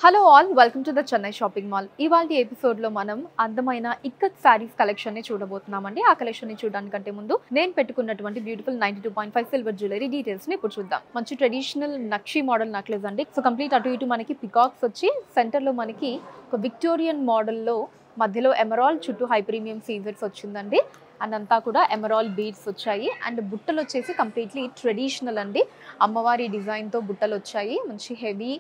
Hello all, welcome to the Chennai shopping mall. ఇవాళ ఎపిసోడ్లో మనం అందమైన ఇక్కత్ శారీస్ కలెక్షన్ని చూడబోతున్నామండి. ఆ కలెక్షన్ని చూడడానికంటే ముందు నేను పెట్టుకున్నటువంటి బ్యూటిఫుల్ 92.5 సిల్వర్ జ్యువెలరీ డీటెయిల్స్ని ఇప్పుడు చూద్దాం. మంచి ట్రెడిషనల్ నక్షి మోడల్ నెక్లెస్ అండి. సో కంప్లీట్ అటు ఇటు మనకి పికాక్స్ వచ్చి సెంటర్లో మనకి ఒక విక్టోరియన్ మోడల్లో మధ్యలో ఎమరాల్డ్ చుట్టూ హై ప్రీమియం సీజర్స్ వచ్చిందండి. అండ్ అంతా కూడా ఎమరాల్డ్ బీడ్స్ వచ్చాయి. అండ్ బుట్టలు వచ్చేసి కంప్లీట్లీ ట్రెడిషనల్ అండి. అమ్మవారి డిజైన్తో బుట్టలు వచ్చాయి. మంచి హెవీ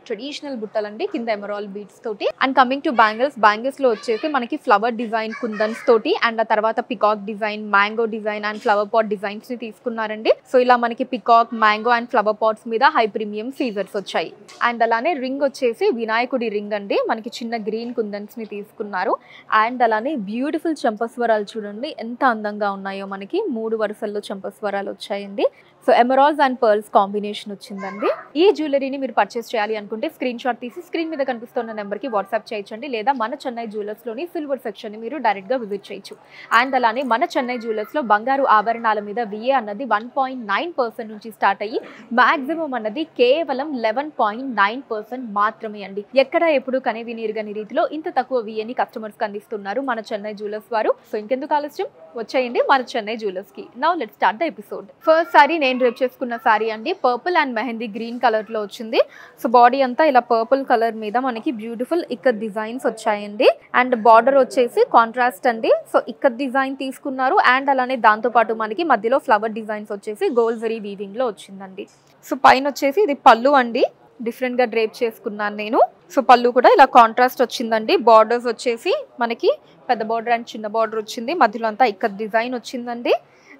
ట్రెడిషనల్ బుట్టలండి, కింద ఎమరాల్డ్ బీడ్స్ తోటి. అండ్ కమింగ్ టు బ్యాంగిల్స్ లో వచ్చేసి మనకి ఫ్లవర్ డిజైన్ కుందన్స్ తోటి అండ్ ఆ తర్వాత peacock design, mango design and flower pot designs ని తీసుకున్నారండి. సో ఇలా మనకి peacock, mango and flower pots మీద హై ప్రీమియం సీజర్స్ వచ్చాయి. అండ్ అలానే రింగ్ వచ్చేసి వినాయకుడి రింగ్ అండి, మనకి చిన్న గ్రీన్ కుందన్స్ ని తీసుకున్నారు. అండ్ అలానే బ్యూటిఫుల్ చెంపస్వరాలు చూడండి ఎంత అందంగా ఉన్నాయో, మనకి 3 వరుసల్లో చెంపస్వరాలు వచ్చాయండి. So emeralds and pearls combination వచ్చిందండి. ఈ జ్యువెలరీని మీరు పర్చేస్ చేయాలి అనుకుంటే స్క్రీన్ షాట్ తీసి స్క్రీన్ మీద కనిపిస్తున్న నెంబర్కి వాట్సాప్ చేయొచ్చండి, లేదా మన చెన్నై జ్యువెలర్స్లోని సిల్వర్ సెక్షన్ని మీరు డైరెక్ట్గా విజిట్ చేయొచ్చు. అండ్ అలానే మన చెన్నై జ్యువెలర్స్లో బంగారు ఆభరణాల మీద విఏ అన్నది 1.9% నుంచి స్టార్ట్ అయ్యి మ్యాక్సిమం అన్నది కేవలం 11.9% మాత్రమే అండి. ఎక్కడ ఎప్పుడు కనేవి నీరుగని రీతిలో ఇంత తక్కువ విఏని కస్టమర్స్కి అందిస్తున్నారు మన చెన్నై జ్యువెలర్స్ వారు. సో ఇంకెందుకు ఆలస్యం, వచ్చేయండి మన చెన్నై జ్యువెలర్స్కి. Now let's start the episode. First sari నేను రేపు చేసుకున్న సారీ అండి, పర్పుల్ అండ్ మెహందీ గ్రీన్ కలర్లో వచ్చింది. సో బాడీ అంతా ఇలా పర్పుల్ కలర్ మీద మనకి బ్యూటిఫుల్ ఇక్కత్ డిజైన్స్ వచ్చాయండి. అండ్ బార్డర్ వచ్చేసి కాంట్రాస్ట్ అండి. సో ఇక్కత్ డిజైన్ తీసుకున్నారు. అండ్ అలానే దాంతోపాటు మనకి మధ్యలో ఫ్లవర్ డిజైన్స్ వచ్చేసి గోల్డ్ జరీ వీవింగ్లో వచ్చిందండి. సో పైన వచ్చేసి ఇది పళ్ళు అండి, డిఫరెంట్గా డ్రేప్ చేసుకున్నాను నేను. సో పళ్ళు కూడా ఇలా కాంట్రాస్ట్ వచ్చిందండి. బార్డర్స్ వచ్చేసి మనకి పెద్ద బార్డర్ అండ్ చిన్న బార్డర్ వచ్చింది. మధ్యలో అంతా ఇక్కత్ డిజైన్ వచ్చిందండి.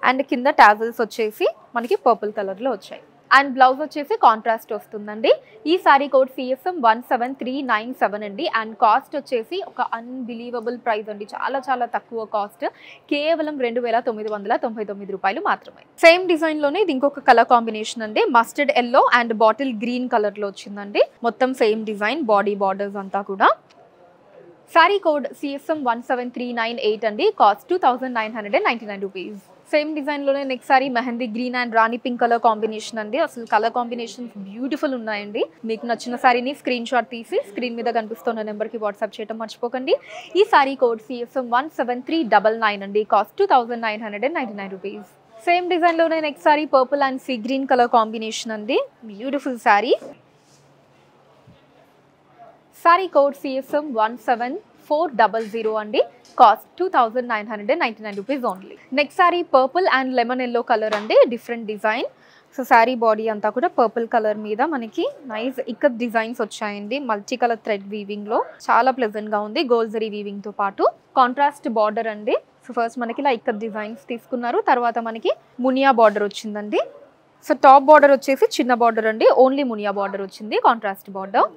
అండ్ కింద టాజల్స్ వచ్చేసి మనకి పర్పుల్ కలర్లో వచ్చాయి. అండ్ బ్లౌజ్ వచ్చేసి కాంట్రాస్ట్ వస్తుందండి. ఈ సారీ కోడ్ CSM 17397 అండి. అండ్ కాస్ట్ వచ్చేసి ఒక అన్బిలీవబుల్ ప్రైస్ అండి, చాలా చాలా తక్కువ కాస్ట్, కేవలం 2999 రూపాయలు మాత్రమే. సేమ్ డిజైన్లోనే ఇది ఇంకొక కలర్ కాంబినేషన్ అండి, mustard yellow and bottle green కలర్లో వచ్చిందండి. మొత్తం సేమ్ డిజైన్, బాడీ బార్డర్స్ అంతా కూడా. సారీ కోడ్ CSM 17398 అండి, కాస్ట్ 2999 రూపీస్. సేమ్ డిజైన్లోనే next sari mehndi green and Rani pink colour combination అండి. అసలు కలర్ కాంబినేషన్స్ బ్యూటిఫుల్ ఉన్నాయండి. మీకు నచ్చిన సారీని స్క్రీన్ షాట్ తీసి స్క్రీన్ మీద కనిపిస్తున్న నెంబర్కి వాట్సాప్ చేయడం మర్చిపోకండి. ఈ సారీ కోడ్ CSM 17399 అండి, కాస్ట్ 2999 రూపీస్. సేమ్ డిజైన్లోనే next sari purple and sea green colour combination అండి, beautiful sari. Sari code CSM 17400 అండి, cost 2999 rupees only. Next sari purple and lemon yellow colour అండి, different design. So sari body అంతా కూడా పర్పుల్ కలర్ మీద మనకి nice ikat designs వచ్చాయండి, మల్టీ కలర్ థ్రెడ్ వీవింగ్లో, చాలా ప్లెజెంట్గా ఉంది. గోల్డ్ జరీ వీవింగ్తో పాటు కాంట్రాస్ట్ బార్డర్ అండి. సో ఫస్ట్ మనకి ఇలా ఇక్కత్ డిజైన్స్ తీసుకున్నారు, తర్వాత మనకి మునియా బార్డర్ వచ్చిందండి. సో టాప్ బార్డర్ వచ్చేసి చిన్న బార్డర్ అండి, ఓన్లీ మునియా బార్డర్ వచ్చింది, కాంట్రాస్ట్ బార్డర్.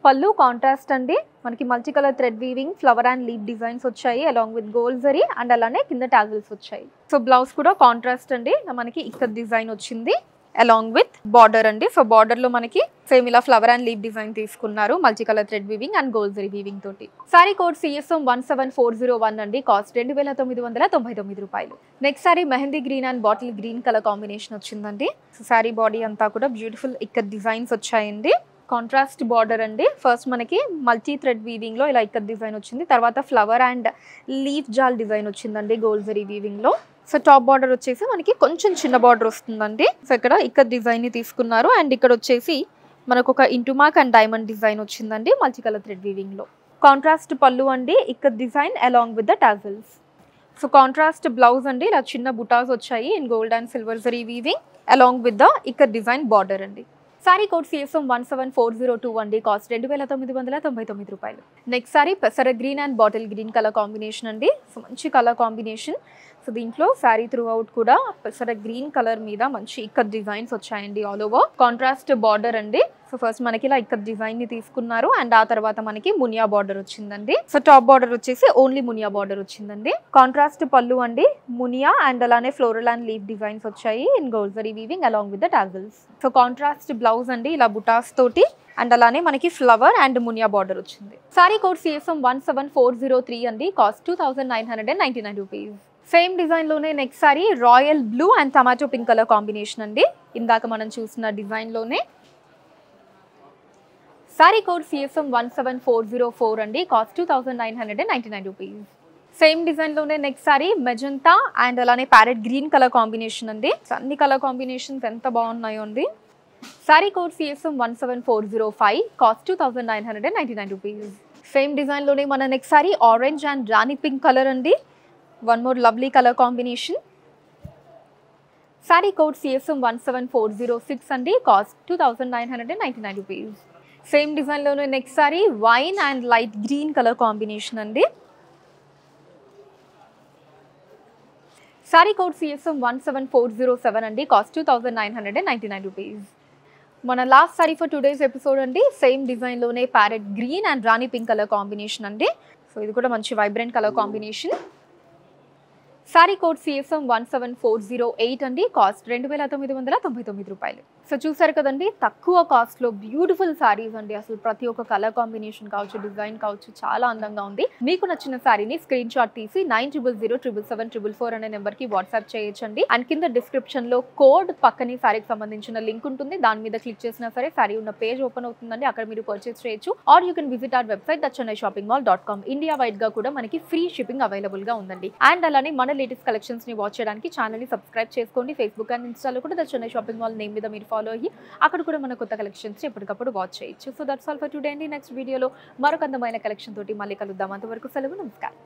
పళ్ళు కాంట్రాస్ట్ అండి, మనకి multi colour thread weaving, flower and leaf designs వచ్చాయి along with gold zari. And అలానే కింద టాజిల్స్ వచ్చాయి. సో బ్లౌజ్ కూడా కాంట్రాస్ట్ అండి, మనకి ఇక్కత్ డిజైన్ వచ్చింది అలాంగ్ విత్ బార్డర్ అండి. సో బార్డర్ లో మనకి సేమ్ ఇలా ఫ్లవర్ అండ్ లీఫ్ డిజైన్ తీసుకున్నారు, multi colour thread weaving and gold zari weaving తోటి. సారీ కోడ్ CSM 17401 అండి, కాస్ట్ 2999 రూపాయలు. Next sari mehndi green and bottle green colour combination వచ్చిందండి. సో సారీ బాడీ అంతా కూడా బ్యూటిఫుల్ ఇక్కత్ డిజైన్స్ వచ్చాయండి, కాంట్రాస్ట్ బార్డర్ అండి. ఫస్ట్ మనకి మల్టీ థ్రెడ్ వీవింగ్ లో ఇలా ఇక్కత్ డిజైన్ వచ్చింది, తర్వాత ఫ్లవర్ అండ్ లీఫ్ జాల్ డిజైన్ వచ్చిందండి గోల్డ్ జరీ వీవింగ్ లో. సో టాప్ బార్డర్ వచ్చేసి మనకి కొంచెం చిన్న బార్డర్ వస్తుందండి. సో ఇక్కడ ఇక్కత్ డిజైన్ ని తీసుకున్నారు. అండ్ ఇక్కడ వచ్చేసి మనకు ఒక into mark and diamond design వచ్చిందండి మల్టీ కలర్ థ్రెడ్ వీవింగ్ లో. కాంట్రాస్ట్ పళ్ళు అండి, ikat design along with the tassels. So contrast blouse అండి, ఇలా చిన్న బుటాస్ వచ్చాయి in gold and silver zari weaving along with the ikat design border అండి. సారీ కోడ్ CSM 17402 అండి, కాస్ట్ 2999 రూపాయలు. నెక్స్ట్ సారీ పెసర green and bottle green colour combination అండి. సో మంచి కలర్ కాంబినేషన్. సో దీంట్లో శారీ త్రూ అవుట్ కూడా పెసర గ్రీన్ కలర్ మీద మంచి ఇక్కత్ డిజైన్స్ వచ్చాయండి ఆల్ ఓవర్. కాంట్రాస్ట్ బార్డర్ అండి. సో ఫస్ట్ మనకి ఇలా ఇక్కత్ డిజైన్ ని తీసుకున్నారు అండ్ ఆ తర్వాత మనకి మునియా బార్డర్ వచ్చిందండి. సో టాప్ బార్డర్ వచ్చేసి ఓన్లీ మునియా బార్డర్ వచ్చిందండి. కాంట్రాస్ట్ పళ్ళు అండి, మునియా అండ్ అలానే ఫ్లోరల్ అండ్ లీఫ్ డిజైన్స్ వచ్చాయి in gold zari weaving along with the tassels. So contrast blouse అండి, ఇలా బుటాస్ తోటి అండ్ అలానే మనకి ఫ్లవర్ అండ్ మునియా బార్డర్ వచ్చింది. సారీ కోడ్ CSM 17403 అండి, కాస్ట్ 2999 రూపీస్. సేమ్ డిజైన్లోనే next sari royal blue and tomato pink colour combination అండి, ఇందాక మనం చూసిన డిజైన్లోనే. సారీ కోడ్ CSM 17404 అండి, కాస్ట్ 2999 రూపీస్. సేమ్ డిజైన్ లోనే నెక్స్ట్ సారీ మెజంతా అండ్ అలానే ప్యారెట్ గ్రీన్ కలర్ కాంబినేషన్ అండి. అన్ని కలర్ కాంబినేషన్స్ ఎంత బాగున్నాయో అండి. Sari code CSM 17405, cost 2999 rupees. Same design లోనే మన next sari orange and Rani pink colour అండి. One more lovely colour combination. Sari code CSM 17406 అండి, కాస్ట్ 2999 రూపీస్. సేమ్ డిజైన్ లోనే next sari wine and light green colour combination అండి. Sari code CSM 17407 అండి, cost 2999 rupees. మన last sorry for today's episode అండి. Same design లోనే parrot green and Rani pink colour combination అండి. So ఇది కూడా మంచి vibrant colour combination. Sari code CSM 17408 అండి, కాస్ట్ 2999 రూపాయలు. సో చూసారు కదండి, తక్కువ కాస్ట్లో బ్యూటిఫుల్ సారీస్ అండి. అసలు ప్రతి ఒక్క కలర్ కాంబినేషన్ కావచ్చు, డిజైన్ కావచ్చు, చాలా అందంగా ఉంది. మీకు నచ్చిన సారీని స్క్రీన్ షాట్ తీసి 90077774 అనే నెంబర్కి వాట్సాప్ చేయొచ్చండి. అండ్ కింద డిస్క్రిప్షన్ లో కోడ్ పక్కనే సారీకి సంబంధించిన లింక్ ఉంటుంది. దాని మీద క్లిక్ చేసినా సరే సారీ ఉన్న పేజ్ ఓపెన్ అవుతుందండి. అక్కడ మీరు పర్చేస్ చేయొచ్చు. Or you can visit our website thechennai-shoppingmall.com. India wide గా కూడా మనకి ఫ్రీ షిప్పింగ్ అవైలబుల్ గా ఉందండి. అండ్ అలానే మన లేటెస్ట్ కలెక్షన్స్ ని వాచ్ చేయడానికి ఛానల్ ని సబ్స్క్రైబ్ చేసుకోండి. ఫేస్బుక్ అండ్ ఇన్స్టాలో కూడా the Chennai shopping mall name మీద మీరు ఫాలో అయ్యి అక్కడ కూడా మన కొత్త కలెక్షన్స్ ఎప్పటికప్పుడు వాచ్ చేయొచ్చు. So that's all for today అండి. నెక్స్ట్ వీడియోలో మరొక అందమైన కలెక్షన్ తోటి మళ్ళీ కలుద్దాం. అంతవరకు సెలవు, నమస్కారం.